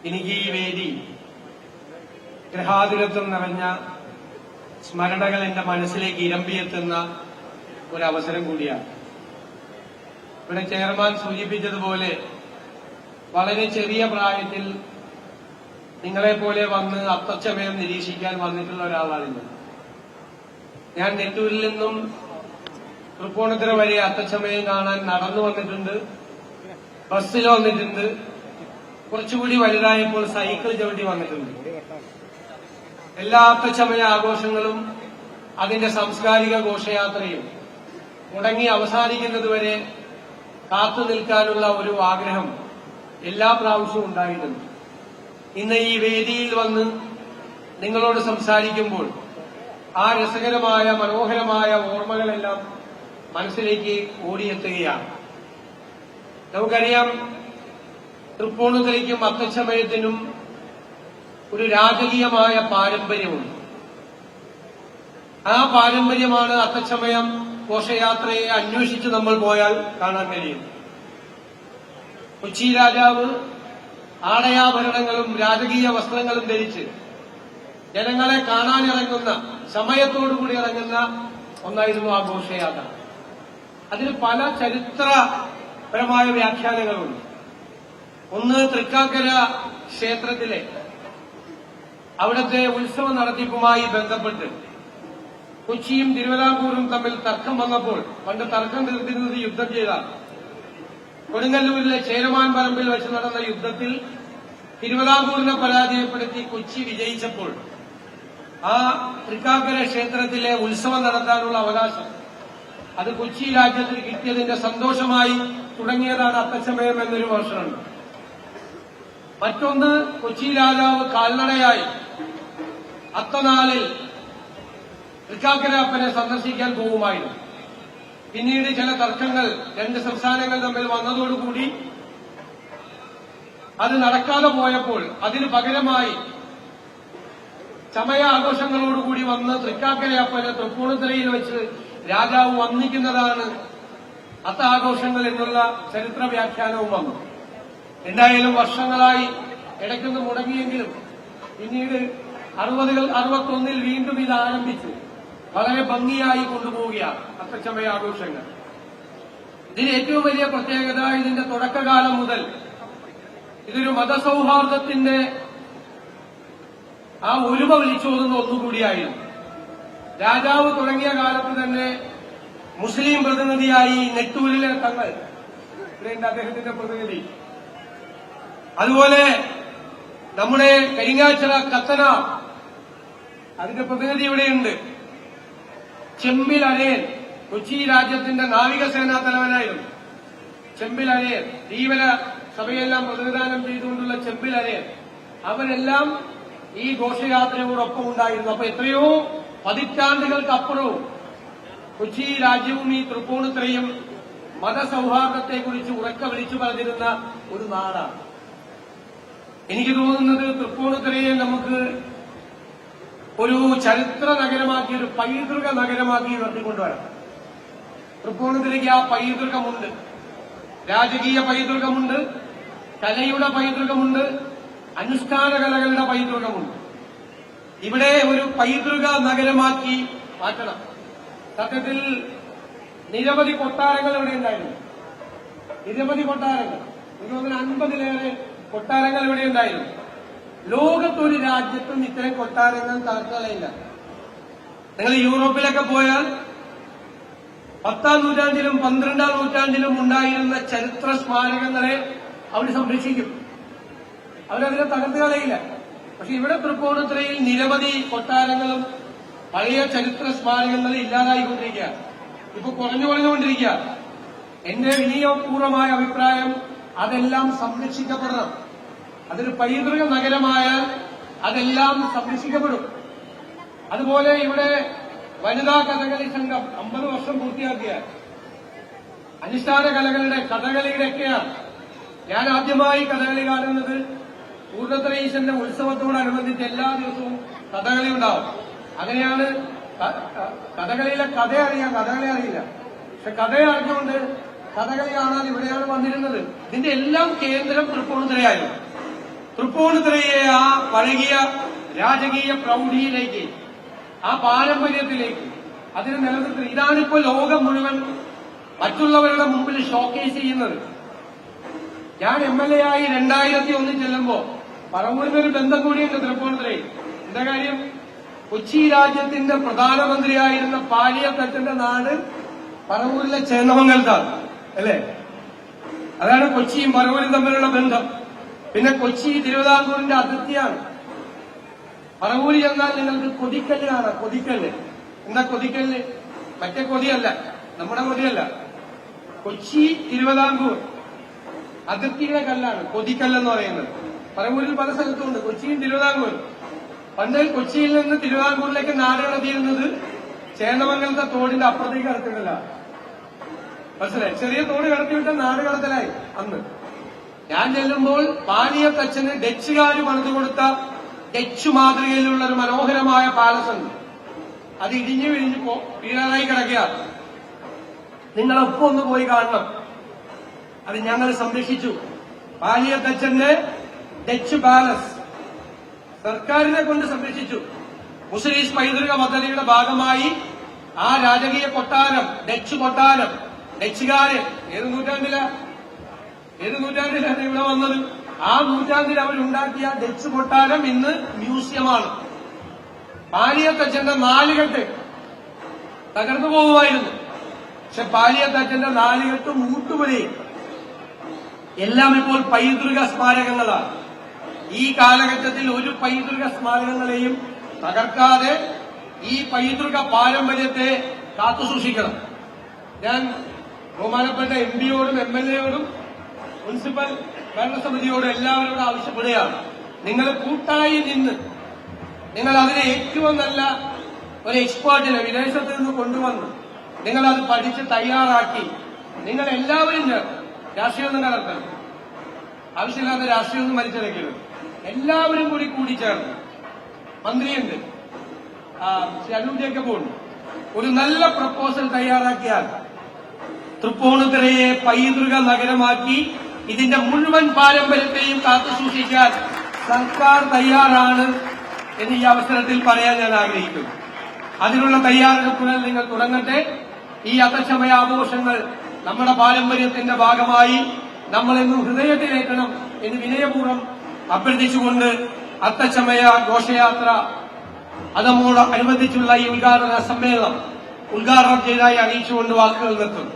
എനിക്ക് ഈ വേദി ഗ്രഹാതുരത്വം നിറഞ്ഞ സ്മരണകൾ എന്റെ മനസ്സിലേക്ക് ഇരമ്പിയെത്തുന്ന ഒരവസരം കൂടിയാണ്. ഇവിടെ ചെയർമാൻ സൂചിപ്പിച്ചതുപോലെ വളരെ ചെറിയ പ്രായത്തിൽ നിങ്ങളെപ്പോലെ വന്ന് അത്തച്ചമയം നിരീക്ഷിക്കാൻ വന്നിട്ടുള്ള ഒരാളാണ് ഞാൻ. നെട്ടൂരിൽ നിന്നും തൃപ്പൂണിത്തുറ വരെ അത്തച്ചമയം കാണാൻ നടന്നു വന്നിട്ടുണ്ട്, ബസ്സിൽ വന്നിട്ടുണ്ട്, കുറച്ചുകൂടി വലുതായപ്പോൾ സൈക്കിൾ ചവിട്ടി വന്നിട്ടുണ്ട്. എല്ലാ അത്തച്ചമയ ആഘോഷങ്ങളും അതിന്റെ സാംസ്കാരിക ഘോഷയാത്രയും മുടങ്ങി അവസാനിക്കുന്നതുവരെ കാത്തു നിൽക്കാനുള്ള ഒരു ആഗ്രഹം എല്ലാ പ്രാവശ്യവും ഉണ്ടായിട്ടുണ്ട്. ഇന്ന് ഈ വേദിയിൽ വന്ന് നിങ്ങളോട് സംസാരിക്കുമ്പോൾ ആ രസകരമായ മനോഹരമായ ഓർമ്മകളെല്ലാം മനസ്സിലേക്ക് ഓടിയെത്തുകയാണ്. നമുക്കറിയാം, തൃപ്പൂണിത്തുറയ്ക്കും അത്തച്ചമയത്തിനും ഒരു രാജകീയമായ പാരമ്പര്യമുണ്ട്. ആ പാരമ്പര്യമാണ് അത്തച്ചമയം ഘോഷയാത്രയെ അന്വേഷിച്ച് നമ്മൾ പോയാൽ കാണാൻ കഴിയും. കൊച്ചി രാജാവ് ആടയാഭരണങ്ങളും രാജകീയ വസ്ത്രങ്ങളും ധരിച്ച് ജനങ്ങളെ കാണാനിറങ്ങുന്ന സമയത്തോടുകൂടി ഇറങ്ങുന്ന ഒന്നായിരുന്നു ആ ഘോഷയാത്ര. അതിന് പല ചരിത്രപരമായ വ്യാഖ്യാനങ്ങളുണ്ട്. ഒന്ന്, തൃക്കാക്കര ക്ഷേത്രത്തിലെ അവിടുത്തെ ഉത്സവ നടത്തിപ്പുമായി ബന്ധപ്പെട്ട് കൊച്ചിയും തിരുവിതാംകൂറും തമ്മിൽ തർക്കം വന്നപ്പോൾ, പണ്ട് തർക്കം തീർത്തിരുന്നത് യുദ്ധം ചെയ്താണ്. കൊടുങ്ങല്ലൂരിലെ ചേരമാൻ പറമ്പിൽ വെച്ച് നടന്ന യുദ്ധത്തിൽ തിരുവിതാംകൂറിനെ പരാജയപ്പെടുത്തി കൊച്ചി വിജയിച്ചപ്പോൾ ആ തൃക്കാക്കര ക്ഷേത്രത്തിലെ ഉത്സവം നടത്താനുള്ള അവകാശം അത് കൊച്ചി രാജ്യത്തിന് കിട്ടിയതിന്റെ സന്തോഷമായി തുടങ്ങിയതാണ് അത്തച്ചമയം എന്നൊരു വർഷമുണ്ട്. മറ്റൊന്ന്, കൊച്ചി രാജാവ് കാൽനടയായി അത്തനാളിൽ തൃക്കാക്കര അപ്പനെ സന്ദർശിക്കാൻ പോകുമായിരുന്നു. പിന്നീട് ചില തർക്കങ്ങൾ രണ്ട് സംസ്ഥാനങ്ങൾ തമ്മിൽ വന്നതോടുകൂടി അത് നടക്കാതെ പോയപ്പോൾ അതിന് പകരമായി ചമയ ആഘോഷങ്ങളോടുകൂടി വന്ന് തൃക്കാക്കര അപ്പനെ തൃപ്പൂണിത്തുറയിൽ വെച്ച് രാജാവ് വന്ദിക്കുന്നതാണ് അത്താഘോഷങ്ങൾ എന്നുള്ള ചരിത്ര വ്യാഖ്യാനവും വന്നു. എന്തായാലും വർഷങ്ങളായി ഇടയ്ക്കൊന്ന് മുടങ്ങിയെങ്കിലും പിന്നീട് 61 വീണ്ടും ഇത് ആരംഭിച്ചു വളരെ ഭംഗിയായി കൊണ്ടുപോവുകയാണ് അത്തച്ചമയ ആഘോഷങ്ങൾ. ഇതിന് ഏറ്റവും വലിയ പ്രത്യേകത, ഇതിന്റെ തുടക്കകാലം മുതൽ ഇതൊരു മതസൗഹാർദ്ദത്തിന്റെ ആ ഒരുമ വിളിച്ചോതുന്ന ഒന്നുകൂടിയായിരുന്നു. രാജാവ് തുടങ്ങിയ കാലത്ത് തന്നെ മുസ്ലിം പ്രതിനിധിയായി നെട്ടൂരിലെ തങ്ങൾ, ഇവിടെയുണ്ട് അദ്ദേഹത്തിന്റെ പ്രതിനിധി, അതുപോലെ നമ്മുടെ കരിങ്ങാച്ചിറ കത്തന അതിന്റെ പ്രതിനിധി ഇവിടെയുണ്ട്, ചെമ്പിൽ അരയൻ, കൊച്ചി രാജ്യത്തിന്റെ നാവികസേനാ തലവനായിരുന്നു ചെമ്പിൽ അരയൻ, ധീവര സഭയെല്ലാം പ്രതിനിധാനം ചെയ്തുകൊണ്ടുള്ള ചെമ്പിൽ അരയൻ, അവരെല്ലാം ഈ ഘോഷയാത്രയോടൊപ്പം ഉണ്ടായിരുന്നു. അപ്പൊ എത്രയോ പതിറ്റാണ്ടുകൾക്കപ്പുറവും കൊച്ചി രാജ്യവും ഈ തൃപ്പൂണിത്തുറയും മതസൗഹാർദ്ദത്തെക്കുറിച്ച് ഉറക്കെ വിളിച്ചു പറഞ്ഞിരുന്ന ഒരു നാടാണ്. എനിക്ക് തോന്നുന്നത് തൃപ്പൂണിത്തുറയെ നമുക്ക് ഒരു ചരിത്ര നഗരമാക്കി, ഒരു പൈതൃക നഗരമാക്കി ഉയർത്തിക്കൊണ്ടുവരാം. തൃപ്പൂണിത്തുറയ്ക്ക് ആ പൈതൃകമുണ്ട്, രാജകീയ പൈതൃകമുണ്ട്, കലയുടെ പൈതൃകമുണ്ട്, അനുഷ്ഠാന കലകളുടെ പൈതൃകമുണ്ട്. ഇവിടെ ഒരു പൈതൃക നഗരമാക്കി മാറ്റണം. സത്യത്തിൽ നിരവധി കൊട്ടാരങ്ങൾ ഇവിടെ ഉണ്ടായിരുന്നു, നിരവധി കൊട്ടാരങ്ങൾ, 50-ലേറെ കൊട്ടാരങ്ങൾ ഇവിടെ ഉണ്ടായിരുന്നു. ലോകത്തൊരു രാജ്യത്തും ഇത്തരം കൊട്ടാരങ്ങൾ തകർക്കുകയില്ല. നിങ്ങൾ യൂറോപ്പിലൊക്കെ പോയാൽ 10-ാം നൂറ്റാണ്ടിലും 12-ാം നൂറ്റാണ്ടിലും ഉണ്ടായിരുന്ന ചരിത്ര സ്മാരകങ്ങളെ അവർ സംരക്ഷിക്കും, അവരതിനെ തകർത്ത് കളയില്ല. പക്ഷെ ഇവിടെ തൃപ്പൂണിത്തുറയിൽ നിരവധി കൊട്ടാരങ്ങളും പഴയ ചരിത്ര സ്മാരകങ്ങളും ഇല്ലാതായിക്കൊണ്ടിരിക്കുക, ഇപ്പൊ കുറഞ്ഞുകൊണ്ടിരിക്കുക. എന്റെ വിനയപൂർവമായ അഭിപ്രായം, അതെല്ലാം സംരക്ഷിക്കപ്പെടണം. അതൊരു പൈതൃക നഗരമായാൽ അതെല്ലാം സംരക്ഷിക്കപ്പെടും. അതുപോലെ ഇവിടെ വനിതാ കഥകളി സംഘം 50 വർഷം പൂർത്തിയാക്കിയ അനുഷ്ഠാന കലകളുടെ കഥകളിയുടെയൊക്കെയാണ്. ഞാൻ ആദ്യമായി കഥകളി കാണുന്നത് പൂർണ്ണത്രയീശന്റെ ഉത്സവത്തോടനുബന്ധിച്ച് എല്ലാ ദിവസവും കഥകളി ഉണ്ടാവും. അങ്ങനെയാണ് കഥകളിയിലെ കഥ അറിയാം, കഥകളി അറിയില്ല, പക്ഷെ കഥയെ അറിഞ്ഞുകൊണ്ട് കഥകളി കാണാൻ ഇവിടെയാണ് വന്നിരുന്നത്. ഇതിന്റെ എല്ലാം കേന്ദ്രം തൃപ്പൂണിത്തുറയായിരുന്നു. തൃപ്പൂണിത്തുറയെ ആ പഴകിയ രാജകീയ പ്രൗഢിയിലേക്ക്, ആ പാരമ്പര്യത്തിലേക്ക് അതിനെ നിലനിർത്തുന്നത്. ഇതാണിപ്പോ ലോകം മുഴുവൻ മറ്റുള്ളവരുടെ മുമ്പിൽ ഷോക്കേസ് ചെയ്യുന്നത്. ഞാൻ MLA ആയി 2001 ചെല്ലുമ്പോ പറവൂരിനൊരു ബന്ധം കൂടിയുണ്ട് തൃപ്പൂണിത്തുറയിൽ. എന്താ കാര്യം? കൊച്ചി രാജ്യത്തിന്റെ പ്രധാനമന്ത്രിയായിരുന്ന പാലിയത്തച്ഛന്റെ നാട് പറവൂരിലെ ചേന്നമംഗലത്താണ്, അല്ലേ? അതാണ് കൊച്ചിയും പറവൂരും തമ്മിലുള്ള ബന്ധം. പിന്നെ കൊച്ചി തിരുവിതാംകൂറിന്റെ അതിർത്തിയാണ്. പറവൂരി ചെന്നാൽ നിങ്ങൾക്ക് കൊതിക്കല്ല് കാണാം. കൊതിക്കല്ല് എന്താ? കൊതിക്കല്ല് മറ്റേ കൊതിയല്ല, നമ്മുടെ കൊതിയല്ല. കൊച്ചി തിരുവിതാംകൂർ അതിർത്തിയുടെ കല്ലാണ് കൊതിക്കല്ലെന്ന് പറയുന്നത്. പറവൂരിൽ പല സ്ഥലത്തുണ്ട്, കൊച്ചിയും തിരുവിതാംകൂറും. പണ്ട് കൊച്ചിയിൽ നിന്ന് തിരുവിതാംകൂറിലേക്ക് നാട് കടത്തിയിരുന്നത് ചേന്നമംഗലത്തെ തോടിന്റെ അപ്പുറത്തേക്ക് കടത്തിയിട്ടില്ല. മനസ്സിലായി? ചെറിയ തോട് കടത്തിവിട്ട നാട് കടത്തലായി അന്ന്. ഞാൻ ചെല്ലുമ്പോൾ പാലിയത്തച്ഛന് ഡച്ചുകാര് പണിതു കൊടുത്ത ഡച്ച് മാതൃകയിലുള്ള ഒരു മനോഹരമായ പാലസ് ഉണ്ട്. അത് ഇടിഞ്ഞു വിഴിഞ്ഞു വീഴാനായി കിടക്കുകയാണ്. നിങ്ങളൊപ്പം ഒന്ന് പോയി കാണണം. അത് ഞങ്ങൾ സംരക്ഷിച്ചു. പാലിയത്തച്ഛന്റെ ഡച്ച് പാലസ് സർക്കാരിനെ കൊണ്ട് സംരക്ഷിച്ചു. മുസ്ലിം പൈതൃക പദ്ധതിയുടെ ഭാഗമായി ആ രാജകീയ കൊട്ടാരം, ഡച്ച് കൊട്ടാരം, ഡച്ചുകാര് ഏത് നൂറ്റാണ്ടിലാണ് ഇവിടെ വന്നത്? ആ നൂറ്റാണ്ടിൽ അവരുണ്ടാക്കിയ ഡച്ച് കൊട്ടാരം ഇന്ന് മ്യൂസിയമാണ്. പാലിയത്തച്ഛന്റെ നാലുകെട്ട് തകർന്നു പോകുമായിരുന്നു. പക്ഷെ പാലിയത്തച്ഛന്റെ നാലുകെട്ട് മൂട്ടുപുരയും എല്ലാം ഇപ്പോൾ പൈതൃക സ്മാരകങ്ങളാണ്. ഈ കാലഘട്ടത്തിൽ ഒരു പൈതൃക സ്മാരകങ്ങളെയും തകർക്കാതെ ഈ പൈതൃക പാരമ്പര്യത്തെ കാത്തുസൂക്ഷിക്കണം. ഞാൻ ബഹുമാനപ്പെട്ട MPയോടും MLAയോടും മുനിസിപ്പൽ ഭരണസമിതിയോടും എല്ലാവരോടും ആവശ്യപ്പെടുകയാണ്. നിങ്ങൾ കൂട്ടായി നിന്ന് നിങ്ങൾ അതിനെ ഏറ്റവും നല്ല ഒരു എക്സ്പേർട്ടിനെ വിദേശത്ത് നിന്ന് കൊണ്ടുവന്ന് നിങ്ങൾ അത് പഠിച്ച് തയ്യാറാക്കി നിങ്ങൾ എല്ലാവരും ചേർന്ന്, രാഷ്ട്രീയമൊന്നും കലർത്തണം, ആവശ്യമില്ലാത്ത രാഷ്ട്രീയമൊന്നും വലിച്ചെടുക്കരുത്, എല്ലാവരും കൂടി ചേർന്ന്, മന്ത്രിയുണ്ട്, അരുൺ ജേക്കബുണ്ട്, ഒരു നല്ല പ്രപ്പോസൽ തയ്യാറാക്കിയാൽ തൃപ്പൂണിത്തുറയെ പൈതൃക നഗരമാക്കി ഇതിന്റെ മുഴുവൻ പാരമ്പര്യത്തെയും കാത്തുസൂക്ഷിക്കാൻ സർക്കാർ തയ്യാറാണ് എന്ന് ഈ അവസരത്തിൽ പറയാൻ ഞാൻ ആഗ്രഹിക്കുന്നു. അതിനുള്ള തയ്യാറെടുപ്പുകൾ നിങ്ങൾ തുടങ്ങട്ടെ. ഈ അത്തച്ചമയ ആഘോഷങ്ങൾ നമ്മുടെ പാരമ്പര്യത്തിന്റെ ഭാഗമായി നമ്മളെന്നും ഹൃദയത്തിലേക്കണം എന്ന് വിനയപൂർവ്വം അഭ്യർത്ഥിച്ചുകൊണ്ട് അത്തച്ചമയ ഘോഷയാത്ര അതോടനുബന്ധിച്ചുള്ള ഈ ഉദ്ഘാടന സമ്മേളനം ഉദ്ഘാടനം ചെയ്തതായി അറിയിച്ചുകൊണ്ട് വാക്കുകൾ നിർത്തുന്നു.